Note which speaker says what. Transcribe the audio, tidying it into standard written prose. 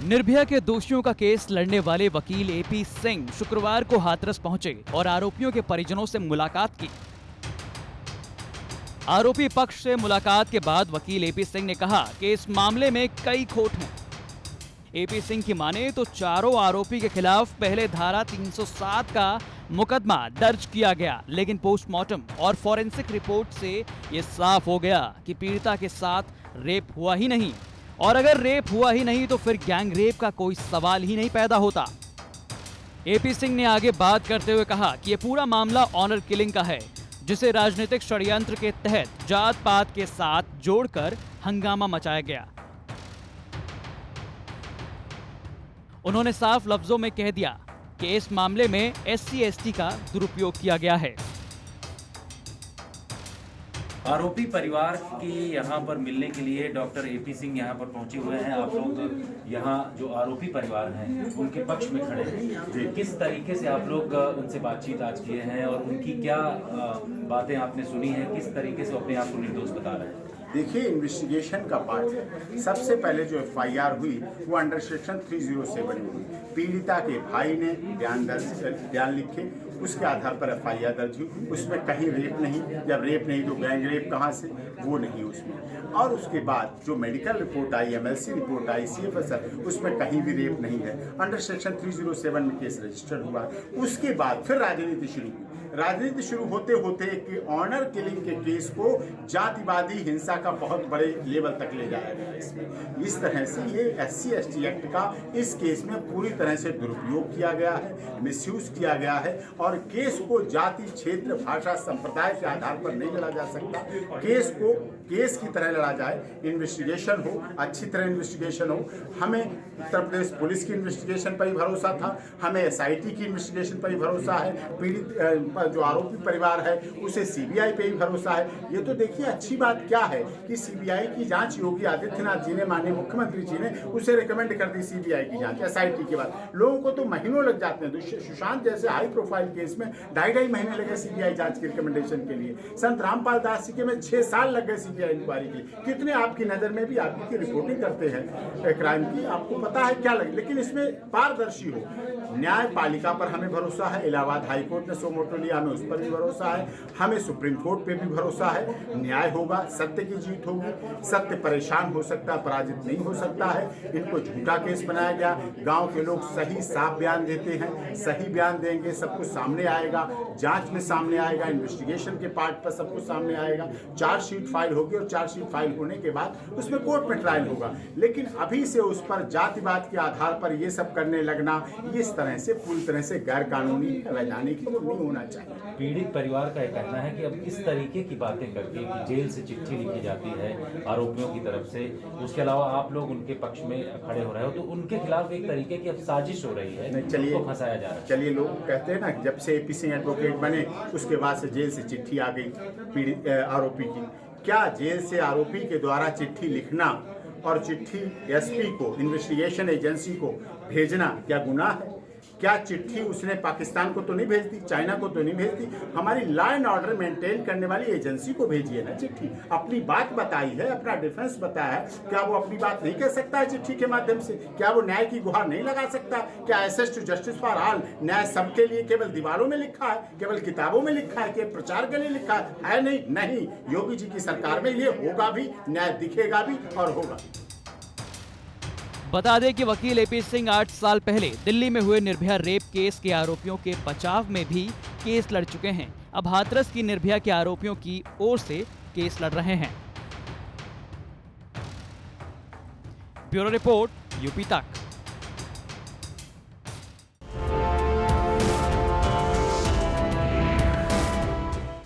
Speaker 1: निर्भया के दोषियों का केस लड़ने वाले वकील एपी सिंह शुक्रवार को हाथरस पहुंचे और आरोपियों के परिजनों से मुलाकात की। आरोपी पक्ष से मुलाकात के बाद वकील एपी सिंह ने कहा कि इस मामले में कई खोट हैं। एपी सिंह की माने तो चारों आरोपी के खिलाफ पहले धारा 307 का मुकदमा दर्ज किया गया, लेकिन पोस्टमार्टम और फॉरेंसिक रिपोर्ट से यह साफ हो गया कि पीड़िता के साथ रेप हुआ ही नहीं, और अगर रेप हुआ ही नहीं तो फिर गैंग रेप का कोई सवाल ही नहीं पैदा होता। एपी सिंह ने आगे बात करते हुए कहा कि यह पूरा मामला ऑनर किलिंग का है, जिसे राजनीतिक षड्यंत्र के तहत जात पात के साथ जोड़कर हंगामा मचाया गया। उन्होंने साफ लफ्जों में कह दिया कि इस मामले में SC/ST का दुरुपयोग किया गया है।
Speaker 2: आरोपी परिवार के यहाँ पर मिलने के लिए डॉक्टर एपी सिंह यहाँ पर पहुंचे हुए हैं। आप लोग यहाँ जो आरोपी परिवार हैं उनके पक्ष में खड़े हैं, किस तरीके से आप लोग उनसे बातचीत आज किए हैं और उनकी क्या बातें आपने सुनी हैं, किस तरीके से अपने आप को निर्दोष बता रहे हैं?
Speaker 3: देखिए, इन्वेस्टिगेशन का पार्ट है। सबसे पहले जो FIR हुई वो अंडर सेक्शन 307 में हुई। पीड़िता के भाई ने बयान लिखे, उसके आधार पर FIR दर्ज हुई। उसमें कहीं रेप नहीं, जब रेप नहीं तो गैंग रेप कहाँ से, वो नहीं उसमें। और उसके बाद जो मेडिकल रिपोर्ट आई, MLC रिपोर्ट आई, CFSR, उसमें कहीं भी रेप नहीं है। अंडर सेक्शन 307 में केस रजिस्टर हुआ। उसके बाद फिर राजनीति शुरू हुई। राजनीति शुरू होते होते कि ऑनर किलिंग के केस को जातिवादी हिंसा का बहुत बड़े लेवल तक ले जाया गया। इसमें इस तरह से ये SC/ST एक्ट का इस केस में पूरी तरह से दुरुपयोग किया गया है, मिसयूज किया गया है, और केस को जाति, क्षेत्र, भाषा, संप्रदाय के आधार पर नहीं लड़ा जा सकता। केस को केस की तरह लड़ा जाए, इन्वेस्टिगेशन हो, अच्छी तरह इन्वेस्टिगेशन हो। हमें उत्तर प्रदेश पुलिस की इन्वेस्टिगेशन पर ही भरोसा था, हमें SIT की इन्वेस्टिगेशन पर ही भरोसा है, पीड़ित जो आरोपी परिवार है उसे CBI पे ही भरोसा है। ये तो देखिए अच्छी बात क्या है कि CBI की जांच योगी आदित्यनाथ जी ने, माननीय मुख्यमंत्री जी ने उसे रिकमेंड कर दी CBI की जांच SIT के बाद। लोगों को तो महीनों लग जाते हैं। सुशांत जैसे हाई प्रोफाइल केस में 2.5 महीने लगे CBI जांच की रिकमेंडेशन के लिए। संत रामपाल दास जी के में 6 साल लग गए CBI इंक्वायरी के लिए। कितने आपकी नजर में भी आपकी रिपोर्टिंग करते हैं क्राइम की, आपको पता है क्या लगे, लेकिन इसमें पारदर्शी हो। न्यायपालिका पर हमें भरोसा है। इलाहाबाद हाई कोर्ट ने सो मोटो लिया, हमें उस पर भी भरोसा है। हमें सुप्रीम कोर्ट पे भी भरोसा है। न्याय होगा, सत्य की जीत होगी। सत्य परेशान हो सकता है, पराजित नहीं हो सकता है। इनको झूठा केस बनाया गया। गांव के लोग सही साफ बयान देते हैं, सही बयान देंगे, सब कुछ सामने आएगा, जांच में सामने आएगा, इन्वेस्टिगेशन के पार्ट पर सब कुछ सामने आएगा। चार्जशीट फाइल होगी और चार्जशीट फाइल होने के बाद उसमें कोर्ट में ट्रायल होगा। लेकिन अभी से उस पर जातिवाद के आधार पर ये सब करने लगना, इस तरह से पूरी तरह से गैर कानूनी, अवैधानिक नहीं होना चाहिए।
Speaker 2: पीड़ित परिवार का यह कहना है कि अब इस तरीके की बातें करके कि जेल से चिट्ठी लिखी जाती है आरोपियों की तरफ से, उसके अलावा आप लोग उनके पक्ष में खड़े हो रहे हो, तो उनके खिलाफ एक तरीके की अब साजिश हो रही है,
Speaker 3: चलिए
Speaker 2: उनको फंसाया जा रहा है।
Speaker 3: चलिए, लोग कहते हैं ना, जब से एपी सिंह एडवोकेट बने उसके बाद से जेल से चिट्ठी आ गई पीड़ित आरोपी की। क्या जेल से आरोपी के द्वारा चिट्ठी लिखना और चिट्ठी SP को, इन्वेस्टिगेशन एजेंसी को भेजना क्या गुनाह है? क्या चिट्ठी उसने पाकिस्तान को तो नहीं भेज दी, चाइना को तो नहीं भेज दी, हमारी लॉ एंड ऑर्डर मेंटेन करने वाली एजेंसी को भेजी है ना चिट्ठी। अपनी बात बताई है, अपना डिफेंस बताया है। क्या वो अपनी बात नहीं कह सकता है चिट्ठी के माध्यम से? क्या वो न्याय की गुहार नहीं लगा सकता? क्या access to justice for all न्याय सबके लिए केवल दीवारों में लिखा है, केवल किताबों में लिखा है, केवल प्रचार के लिए लिखा है? नहीं, योगी जी की सरकार में ये होगा भी, न्याय दिखेगा भी और होगा।
Speaker 1: बता दें कि वकील एपी सिंह 8 साल पहले दिल्ली में हुए निर्भया रेप केस के आरोपियों के बचाव में भी केस लड़ चुके हैं। अब हाथरस की निर्भया के आरोपियों की ओर से केस लड़ रहे हैं। ब्यूरो रिपोर्ट, UP तक।